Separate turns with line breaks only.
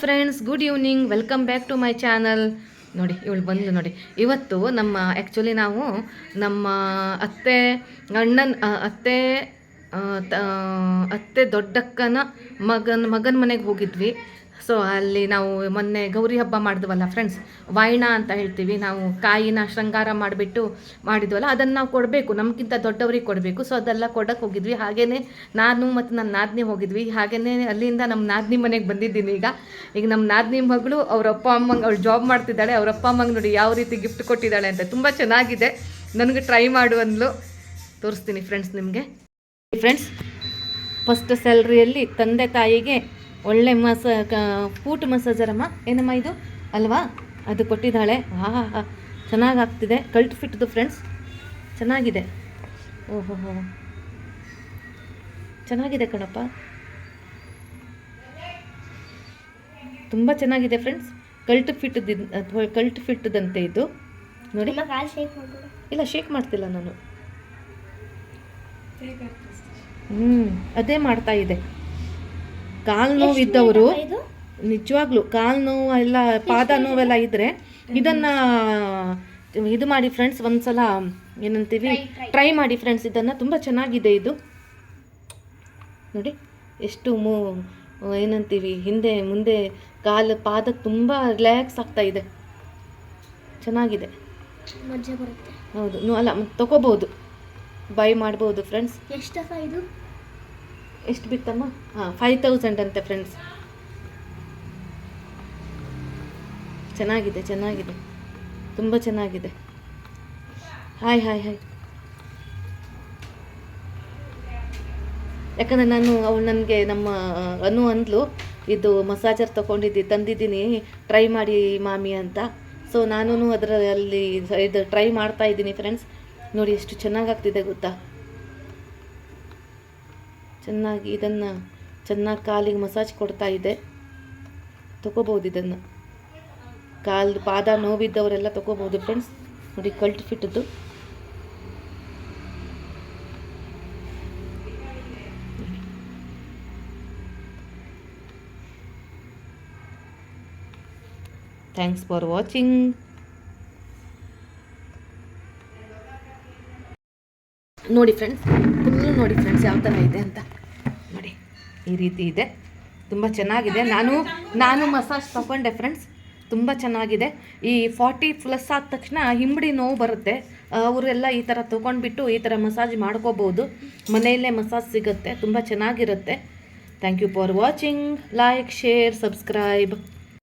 Friends, good evening. Welcome back to my channel. ನೋಡಿ, ಇವಳು ಬಂದು ನೋಡಿ. ಇವತ್ತು ಆ್ಯಕ್ಚುಲಿ ನಾವು ನಮ್ಮ ಅತ್ತೆ ಅಣ್ಣನ ಅತ್ತೆ ದೊಡ್ಡಕ್ಕನ ಮಗನ ಮನೆಗೆ ಹೋಗಿದ್ವಿ. ಸೊ ಅಲ್ಲಿ ನಾವು ಮೊನ್ನೆ ಗೌರಿ ಹಬ್ಬ ಮಾಡಿದ್ವಲ್ಲ ಫ್ರೆಂಡ್ಸ್, ವಾಯ್ಣ ಅಂತ ಹೇಳ್ತೀವಿ ನಾವು. ಕಾಯಿನ ಶೃಂಗಾರ ಮಾಡಿದ್ವಲ್ಲ, ಅದನ್ನು ನಾವು ಕೊಡಬೇಕು, ನಮಗಿಂತ ದೊಡ್ಡವ್ರಿಗೆ ಕೊಡಬೇಕು. ಸೊ ಅದೆಲ್ಲ ಕೊಡೋಕ್ಕೆ ಹೋಗಿದ್ವಿ. ಹಾಗೆಯೇ ನಾನು ಮತ್ತು ನನ್ನ ನಾದಿನಿ ಹೋಗಿದ್ವಿ. ಹಾಗೆಯೇ ಅಲ್ಲಿಂದ ನಮ್ಮ ನಾದಿನಿ ಮನೆಗೆ ಬಂದಿದ್ದೀನಿ. ಈಗ ನಮ್ಮ ನಾದಿನಿ ಮಗಳು ಅವ್ರ ಅಪ್ಪ ಅಮ್ಮಂಗೆ, ಅವಳು ಜಾಬ್ ಮಾಡ್ತಿದ್ದಾಳೆ, ಅವ್ರ ಅಪ್ಪ ಅಮ್ಮಂಗೆ ನೋಡಿ ಯಾವ ರೀತಿ ಗಿಫ್ಟ್ ಕೊಟ್ಟಿದ್ದಾಳೆ ಅಂತ. ತುಂಬ ಚೆನ್ನಾಗಿದೆ, ನನಗೆ ಟ್ರೈ ಮಾಡುವಂದ್ಲು. ತೋರಿಸ್ತೀನಿ ಫ್ರೆಂಡ್ಸ್ ನಿಮಗೆ. ಫ್ರೆಂಡ್ಸ್, ಫಸ್ಟ್ ಸ್ಯಾಲ್ರಿಯಲ್ಲಿ ತಂದೆ ತಾಯಿಗೆ ಒಳ್ಳೆ ಫೂಟ್ ಮಸಾಜರಮ್ಮ, ಏನಮ್ಮ ಇದು ಅಲ್ವಾ, ಅದು ಕೊಟ್ಟಿದ್ದಾಳೆ. ಚೆನ್ನಾಗಾಗ್ತಿದೆ, ಕಲ್ಟ್ ಫಿಟ್ದು ಫ್ರೆಂಡ್ಸ್, ಚೆನ್ನಾಗಿದೆ. ಓಹೋ, ಚೆನ್ನಾಗಿದೆ ಕಣಪ್ಪ, ತುಂಬ ಚೆನ್ನಾಗಿದೆ ಫ್ರೆಂಡ್ಸ್. ಕಲ್ಟ್ ಫಿಟ್ದಂತೆ ಇದು ನೋಡಿ. ಇಲ್ಲ, ಶೇಕ್ ಮಾಡ್ತಿಲ್ಲ ನಾನು, ಅದೇ ಮಾಡ್ತಾ ಇದೆ. ಕಾಲು ನೋವು ಇದ್ದವರು, ನಿಜವಾಗ್ಲೂ ಕಾಲು ನೋವು ಎಲ್ಲ, ಪಾದ ನೋವೆಲ್ಲ ಇದ್ದರೆ ಇದನ್ನು ಇದು ಮಾಡಿ ಫ್ರೆಂಡ್ಸ್. ಒಂದ್ಸಲ ಏನಂತೀವಿ, ಟ್ರೈ ಮಾಡಿ ಫ್ರೆಂಡ್ಸ್. ಇದನ್ನು ತುಂಬ ಚೆನ್ನಾಗಿದೆ ಇದು ನೋಡಿ. ಎಷ್ಟು ಏನಂತೀವಿ, ಹಿಂದೆ ಮುಂದೆ ಕಾಲು ಪಾದ ತುಂಬ ರಿಲ್ಯಾಕ್ಸ್ ಆಗ್ತಾ ಇದೆ, ಚೆನ್ನಾಗಿದೆ. ಹೌದು, ಅಲ್ಲ ತಗೋಬಹುದು, ಬೈ ಮಾಡ್ಬೋದು ಫ್ರೆಂಡ್ಸ್. ಎಷ್ಟು ಬಿತ್ತಮ್ಮ? 5000 ಅಂತೆ ಫ್ರೆಂಡ್ಸ್. ಚೆನ್ನಾಗಿದೆ, ತುಂಬ ಚೆನ್ನಾಗಿದೆ. ಹಾಯ್. ಯಾಕಂದರೆ ಅವಳು ನನಗೆ ನಮ್ಮ ಅನು ಅಂದ್ಲು, ಇದು ಮಸಾಜರ್ ತಂದಿದ್ದೀನಿ, ಟ್ರೈ ಮಾಡಿ ಮಾಮಿ ಅಂತ. ಸೊ ನಾನು ಅದರಲ್ಲಿ ಇದು ಟ್ರೈ ಮಾಡ್ತಾ ಇದ್ದೀನಿ ಫ್ರೆಂಡ್ಸ್. ನೋಡಿ ಎಷ್ಟು ಚೆನ್ನಾಗಾಗ್ತಿದೆ ಗೊತ್ತಾ. ಇದನ್ನು ಚೆನ್ನಾಗಿ ಕಾಲಿಗೆ ಮಸಾಜ್ ಕೊಡ್ತಾ ಇದೆ. ತಗೋಬಹುದು ಇದನ್ನು, ಪಾದ ನೋವಿದ್ದವರೆಲ್ಲ ತಗೋಬಹುದು ಫ್ರೆಂಡ್ಸ್. ನೋಡಿ, ಕಲ್ಟ್ ಫಿಟ್ದು. Thanks for watching. ನೋಡಿ ಫ್ರೆಂಡ್ಸ್, ಫುಲ್ಲು ನೋಡಿ ಫ್ರೆಂಡ್ಸ್ ಯಾವ ಥರ ಇದೆ ಅಂತ ನೋಡಿ. ಈ ರೀತಿ ಇದೆ, ತುಂಬ ಚೆನ್ನಾಗಿದೆ. ನಾನು ಮಸಾಜ್ ತಗೊಂಡೆ ಫ್ರೆಂಡ್ಸ್, ತುಂಬ ಚೆನ್ನಾಗಿದೆ. ಈ 40+ ಆದ ತಕ್ಷಣ ಹಿಂಬಡಿ ನೋವು ಬರುತ್ತೆ, ಅವರೆಲ್ಲ ಈ ಥರ ತೊಗೊಂಡ್ಬಿಟ್ಟು ಈ ಥರ ಮಸಾಜ್ ಮಾಡ್ಕೋಬೋದು. ಮನೆಯಲ್ಲೇ ಮಸಾಜ್ ಸಿಗುತ್ತೆ, ತುಂಬ ಚೆನ್ನಾಗಿರುತ್ತೆ. Thank you for watching. Like, share, subscribe.